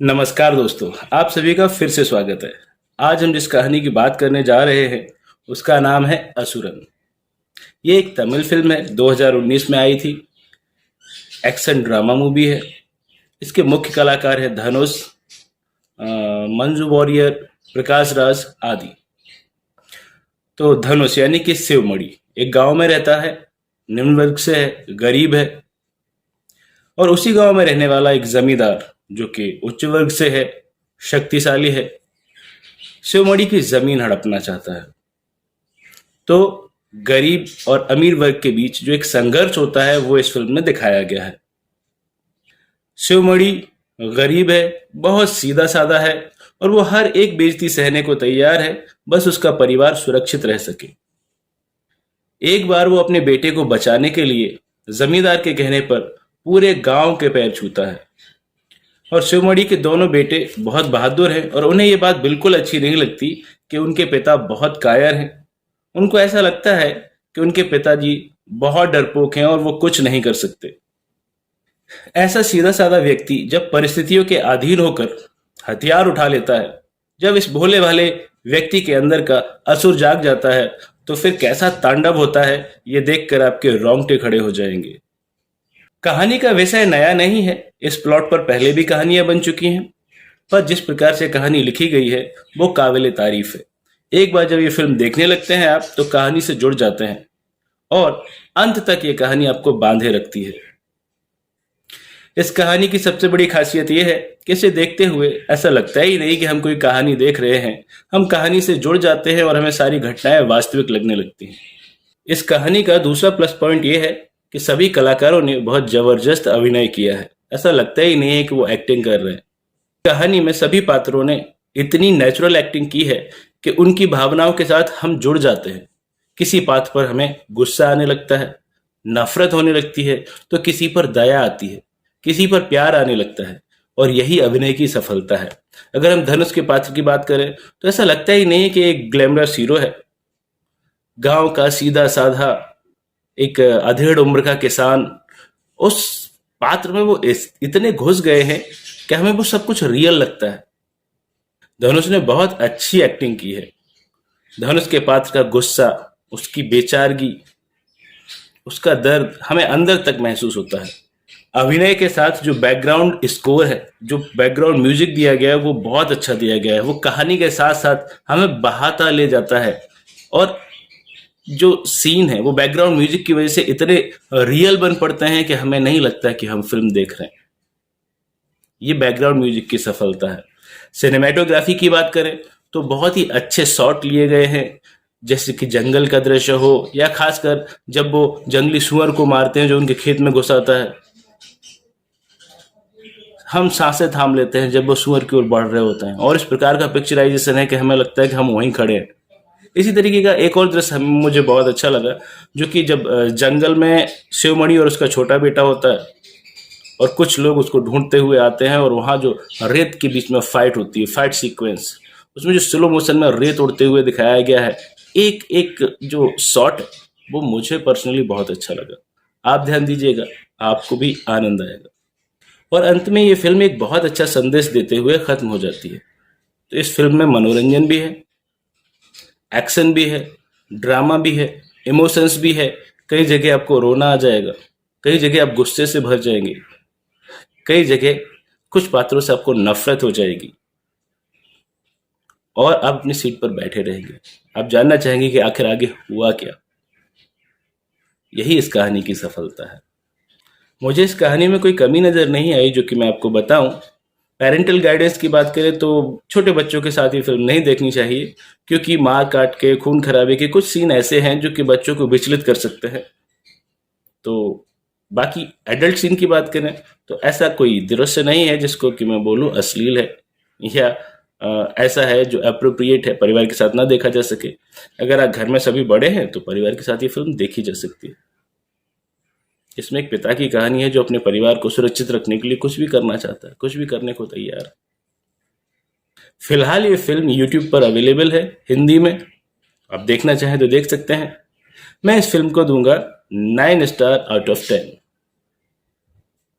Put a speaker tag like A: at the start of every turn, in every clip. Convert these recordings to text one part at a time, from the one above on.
A: नमस्कार दोस्तों, आप सभी का फिर से स्वागत है। आज हम जिस कहानी की बात करने जा रहे हैं उसका नाम है असुरन। ये एक तमिल फिल्म है, 2019 में आई थी। एक्शन ड्रामा मूवी है। इसके मुख्य कलाकार हैं धनुष, मंजू वॉरियर, प्रकाश राज आदि। तो धनुष यानी कि शिवमणि एक गांव में रहता है, निम्न वर्ग से है, गरीब है। और उसी गांव में रहने वाला एक जमींदार जो कि उच्च वर्ग से है, शक्तिशाली है, शिवमणि की जमीन हड़पना चाहता है। तो गरीब और अमीर वर्ग के बीच जो एक संघर्ष होता है वो इस फिल्म में दिखाया गया है। शिवमणि गरीब है, बहुत सीधा साधा है और वो हर एक बेइज्जती सहने को तैयार है, बस उसका परिवार सुरक्षित रह सके। एक बार वो अपने बेटे को बचाने के लिए जमींदार के कहने पर पूरे गांव के पैर छूता है। और शिवमणि के दोनों बेटे बहुत बहादुर हैं और उन्हें ये बात बिल्कुल अच्छी नहीं लगती कि उनके पिता बहुत कायर हैं। उनको ऐसा लगता है कि उनके पिताजी बहुत डरपोक हैं और वो कुछ नहीं कर सकते। ऐसा सीधा साधा व्यक्ति जब परिस्थितियों के अधीन होकर हथियार उठा लेता है, जब इस भोले भाले व्यक्ति के अंदर का असुर जाग जाता है, तो फिर कैसा तांडव होता है ये देखकर आपके रोंगटे खड़े हो जाएंगे। कहानी का विषय नया नहीं है, इस प्लॉट पर पहले भी कहानियां बन चुकी हैं, पर जिस प्रकार से कहानी लिखी गई है वो काबिले तारीफ है। एक बार जब ये फिल्म देखने लगते हैं आप, तो कहानी से जुड़ जाते हैं और अंत तक ये कहानी आपको बांधे रखती है। इस कहानी की सबसे बड़ी खासियत यह है कि इसे देखते हुए ऐसा लगता ही नहीं कि हम कोई कहानी देख रहे हैं। हम कहानी से जुड़ जाते हैं और हमें सारी घटनाएं वास्तविक लगने लगती हैं। इस कहानी का दूसरा प्लस पॉइंट यह है कि सभी कलाकारों ने बहुत जबरदस्त अभिनय किया है। ऐसा लगता ही नहीं है कि वो एक्टिंग कर रहे हैं। कहानी में सभी पात्रों ने इतनी नेचुरल एक्टिंग की है कि उनकी भावनाओं के साथ हम जुड़ जाते हैं। किसी पात्र पर हमें गुस्सा आने लगता है, नफरत होने लगती है, तो किसी पर दया आती है, किसी पर प्यार आने लगता है। और यही अभिनय की सफलता है। अगर हम धनुष के पात्र की बात करें तो ऐसा लगता ही नहीं कि एक ग्लैमरस हीरो है। गांव का सीधा साधा एक अधेड़ उम्र का किसान, उस पात्र में वो इतने घुस गए हैं कि हमें वो सब कुछ रियल लगता है। धनुष ने बहुत अच्छी एक्टिंग की है। धनुष के पात्र का गुस्सा, उसकी बेचारगी, उसका दर्द हमें अंदर तक महसूस होता है। अभिनय के साथ जो बैकग्राउंड स्कोर है, जो बैकग्राउंड म्यूजिक दिया गया है, वो बहुत अच्छा दिया गया है। वो कहानी के साथ साथ हमें बहाता ले जाता है और जो सीन है वो बैकग्राउंड म्यूजिक की वजह से इतने रियल बन पड़ते हैं कि हमें नहीं लगता कि हम फिल्म देख रहे हैं। ये बैकग्राउंड म्यूजिक की सफलता है। सिनेमेटोग्राफी की बात करें तो बहुत ही अच्छे शॉट लिए गए हैं, जैसे कि जंगल का दृश्य हो या खासकर जब वो जंगली सुअर को मारते हैं जो उनके खेत में घुस आता है। हम सांसें थाम लेते हैं जब वो सुअर की ओर बढ़ रहे होते हैं और इस प्रकार का पिक्चराइजेशन है कि हमें लगता है कि हम वहीं खड़े हैं। इसी तरीके का एक और दृश्य मुझे बहुत अच्छा लगा, जो कि जब जंगल में शिवमणि और उसका छोटा बेटा होता है और कुछ लोग उसको ढूंढते हुए आते हैं और वहाँ जो रेत के बीच में फाइट होती है, फाइट सीक्वेंस, उसमें जो स्लो मोशन में रेत उड़ते हुए दिखाया गया है, एक एक जो शॉट, वो मुझे पर्सनली बहुत अच्छा लगा। आप ध्यान दीजिएगा, आपको भी आनंद आएगा। और अंत में ये फिल्म एक बहुत अच्छा संदेश देते हुए खत्म हो जाती है। तो इस फिल्म में मनोरंजन भी है, एक्शन भी है, ड्रामा भी है, इमोशंस भी है। कई जगह आपको रोना आ जाएगा, कई जगह आप गुस्से से भर जाएंगे, कई जगह कुछ पात्रों से आपको नफरत हो जाएगी और आप अपनी सीट पर बैठे रहेंगे। आप जानना चाहेंगे कि आखिर आगे हुआ क्या। यही इस कहानी की सफलता है। मुझे इस कहानी में कोई कमी नज़र नहीं आई जो कि मैं आपको बताऊं। पेरेंटल गाइडेंस की बात करें तो छोटे बच्चों के साथ ये फिल्म नहीं देखनी चाहिए, क्योंकि मार काट के, खून खराबे के कुछ सीन ऐसे हैं जो कि बच्चों को विचलित कर सकते हैं। तो बाकी एडल्ट सीन की बात करें तो ऐसा कोई दृश्य नहीं है जिसको कि मैं बोलूं अश्लील है या ऐसा है जो अप्रोप्रिएट है, परिवार के साथ ना देखा जा सके। अगर आप घर में सभी बड़े हैं तो परिवार के साथ ये फिल्म देखी जा सकती है। इसमें एक पिता की कहानी है जो अपने परिवार को सुरक्षित रखने के लिए कुछ भी करना चाहता है, कुछ भी करने को तैयार है। फिलहाल ये फिल्म YouTube पर अवेलेबल है हिंदी में, आप देखना चाहें तो देख सकते हैं। मैं इस फिल्म को दूंगा 9 स्टार आउट ऑफ 10।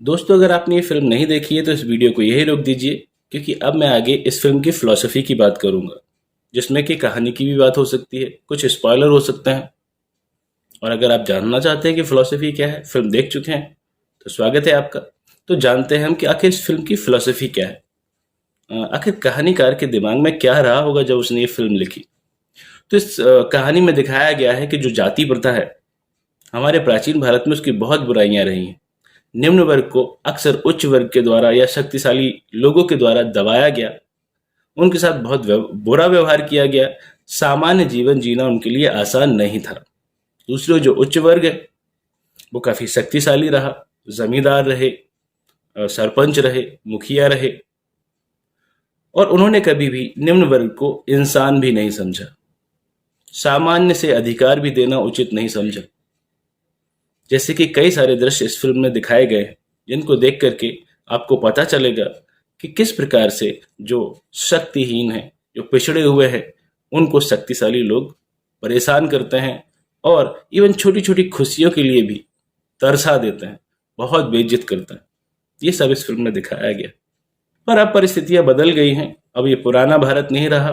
A: दोस्तों, अगर आपने ये फिल्म नहीं देखी है तो इस वीडियो को यही रोक दीजिए क्योंकि अब मैं आगे इस फिल्म की फिलॉसफी की बात करूंगा, जिसमें कि कहानी की भी बात हो सकती है, कुछ स्पॉइलर हो सकते हैं। और अगर आप जानना चाहते हैं कि फिलॉसफी क्या है, फिल्म देख चुके हैं, तो स्वागत है आपका। तो जानते हैं हम कि आखिर इस फिल्म की फिलॉसफी क्या है। आखिर कहानीकार के दिमाग में क्या रहा होगा जब उसने ये फिल्म लिखी। तो इस कहानी में दिखाया गया है कि जो जाति प्रथा है, हमारे प्राचीन भारत में उसकी बहुत बुराइयां रही हैं। निम्न वर्ग को अक्सर उच्च वर्ग के द्वारा या शक्तिशाली लोगों के द्वारा दबाया गया, उनके साथ बहुत बुरा व्यवहार किया गया। सामान्य जीवन जीना उनके लिए आसान नहीं था। दूसरे जो उच्च वर्ग है वो काफी शक्तिशाली रहा, जमींदार रहे, सरपंच रहे, मुखिया रहे, और उन्होंने कभी भी निम्न वर्ग को इंसान भी नहीं समझा, सामान्य से अधिकार भी देना उचित नहीं समझा। जैसे कि कई सारे दृश्य इस फिल्म में दिखाए गए हैं, जिनको देख करके आपको पता चलेगा कि किस प्रकार से जो शक्तिहीन है, जो पिछड़े हुए हैं, उनको शक्तिशाली लोग परेशान करते हैं और इवन छोटी छोटी खुशियों के लिए भी तरसा देते हैं, बहुत बेइज्जत करते हैं। ये सब इस फिल्म में दिखाया गया। पर अब परिस्थितियां बदल गई हैं। अब ये पुराना भारत नहीं रहा।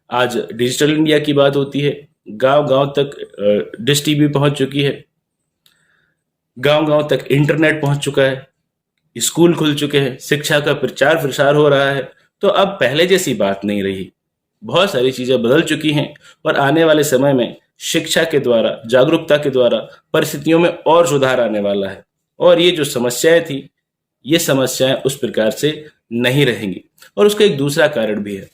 A: आज डिजिटल इंडिया की बात होती है। गांव गांव तक डिश टीवी पहुंच चुकी है, गांव गांव तक इंटरनेट पहुंच चुका है, स्कूल खुल चुके हैं, शिक्षा का प्रचार प्रसार हो रहा है। तो अब पहले जैसी बात नहीं रही, बहुत सारी चीजें बदल चुकी हैं और आने वाले समय में शिक्षा के द्वारा, जागरूकता के द्वारा परिस्थितियों में और सुधार आने वाला है। और ये जो समस्याएं थी, ये समस्याएं उस प्रकार से नहीं रहेंगी। और उसका एक दूसरा कारण भी है,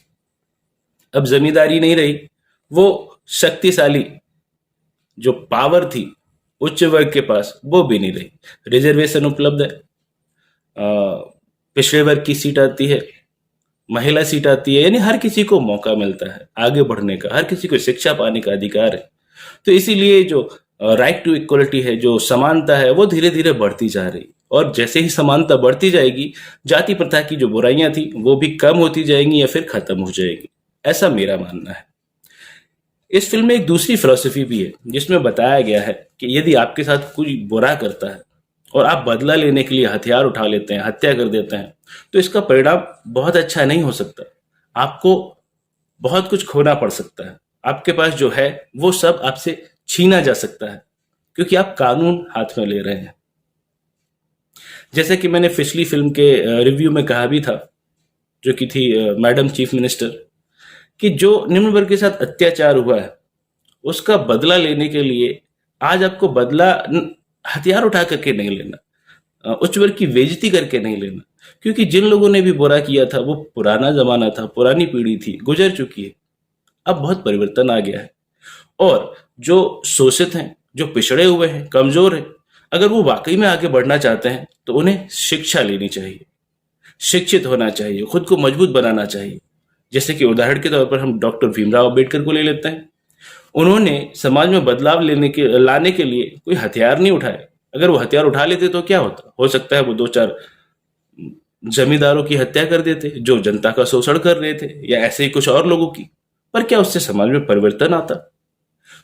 A: अब जमींदारी नहीं रही, वो शक्तिशाली जो पावर थी उच्च वर्ग के पास, वो भी नहीं रही। रिजर्वेशन उपलब्ध है, पिछड़े वर्ग की सीट आती है, महिला सीट आती है, यानी हर किसी को मौका मिलता है आगे बढ़ने का, हर किसी को शिक्षा पाने का अधिकार है। तो इसीलिए जो राइट टू इक्वलिटी है, जो समानता है, वो धीरे धीरे बढ़ती जा रही। और जैसे ही समानता बढ़ती जाएगी, जाति प्रथा की जो बुराइयां थी वो भी कम होती जाएंगी या फिर खत्म हो जाएगी, ऐसा मेरा मानना है। इस फिल्म में एक दूसरी फिलॉसफी भी है, जिसमें बताया गया है कि यदि आपके साथ कोई बुरा करता है और आप बदला लेने के लिए हथियार उठा लेते हैं, हत्या कर देते हैं, तो इसका परिणाम बहुत अच्छा नहीं हो सकता। आपको बहुत कुछ खोना पड़ सकता है। आपके पास जो है वो सब आपसे छीना जा सकता है, क्योंकि आप कानून हाथ में ले रहे हैं। जैसे कि मैंने पिछली फिल्म के रिव्यू में कहा भी था, जो कि थी मैडम चीफ मिनिस्टर, कि जो निम्न वर्ग के साथ अत्याचार हुआ है उसका बदला लेने के लिए आज आपको बदला हथियार उठा करके नहीं लेना, उच्च वर्ग की बेइज्जती करके नहीं लेना, क्योंकि जिन लोगों ने भी बुरा किया था वो पुराना जमाना था, पुरानी पीढ़ी थी, गुजर चुकी है। अब बहुत परिवर्तन आ गया है। और जो शोषित हैं, जो पिछड़े हुए हैं, कमजोर हैं, अगर वो वाकई में आगे बढ़ना चाहते हैं तो उन्हें शिक्षा लेनी चाहिए, शिक्षित होना चाहिए, खुद को मजबूत बनाना चाहिए। जैसे कि उदाहरण के तौर पर हम डॉक्टर भीमराव अंबेडकर को ले लेते हैं। उन्होंने समाज में बदलाव लाने के लिए कोई हथियार नहीं उठाए। अगर वो हथियार उठा लेते तो क्या होता, हो सकता है वो 2-4 जमींदारों की हत्या कर देते जो जनता का शोषण कर रहे थे, या ऐसे ही कुछ और लोगों की। पर क्या उससे समाज में परिवर्तन आता?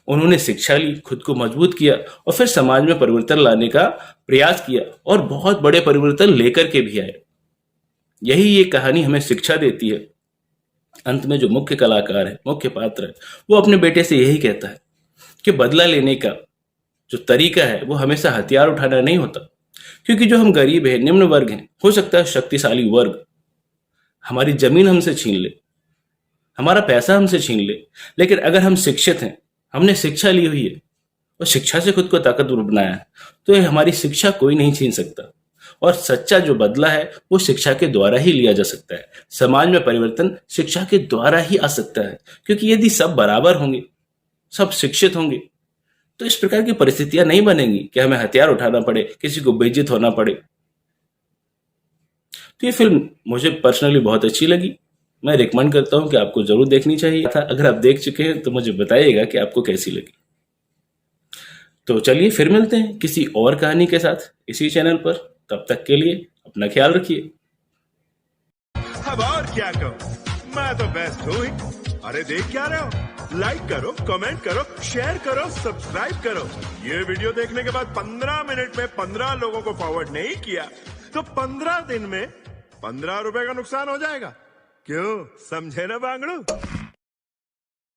A: उन्होंने शिक्षा ली, खुद को मजबूत किया और फिर समाज में परिवर्तन लाने का प्रयास किया और बहुत बड़े परिवर्तन लेकर के भी आए। यही ये कहानी हमें शिक्षा देती है। अंत में जो मुख्य कलाकार है, मुख्य पात्र है, वो अपने बेटे से यही कहता है कि बदला लेने का जो तरीका है वो हमेशा हथियार उठाना नहीं होता। क्योंकि जो हम गरीब हैं, निम्न वर्ग हैं, हो सकता है शक्तिशाली वर्ग हमारी जमीन हमसे छीन ले, हमारा पैसा हमसे छीन ले, लेकिन अगर हम शिक्षित हैं, हमने शिक्षा ली हुई है और शिक्षा से खुद को ताकतवर बनाया है, तो ये हमारी शिक्षा कोई नहीं छीन सकता। और सच्चा जो बदला है वो शिक्षा के द्वारा ही लिया जा सकता है। समाज में परिवर्तन शिक्षा के द्वारा ही आ सकता है, क्योंकि यदि सब बराबर होंगे, सब शिक्षित होंगे, तो इस प्रकार की परिस्थितियां नहीं बनेंगी कि हमें हथियार उठाना पड़े, किसी को बेइज्जत होना पड़े। तो ये फिल्म मुझे पर्सनली बहुत अच्छी लगी। मैं रिकमेंड करता हूं कि आपको जरूर देखनी चाहिए था। अगर आप देख चुके हैं तो मुझे बताइएगा कि आपको कैसी लगी। तो चलिए फिर मिलते हैं किसी और कहानी के साथ इसी चैनल पर। तब तक के लिए अपना ख्याल रखिए।
B: अब और क्या कहूँ, मैं तो बेस्ट हूँ ही। अरे देख क्या रहे हो, लाइक करो, कमेंट करो, शेयर करो, सब्सक्राइब करो। ये वीडियो देखने के बाद 15 मिनट में 15 लोगों को फॉरवर्ड नहीं किया तो 15 दिन में 15 रुपए का नुकसान हो जाएगा। क्यों, समझे ना बांगड़ू?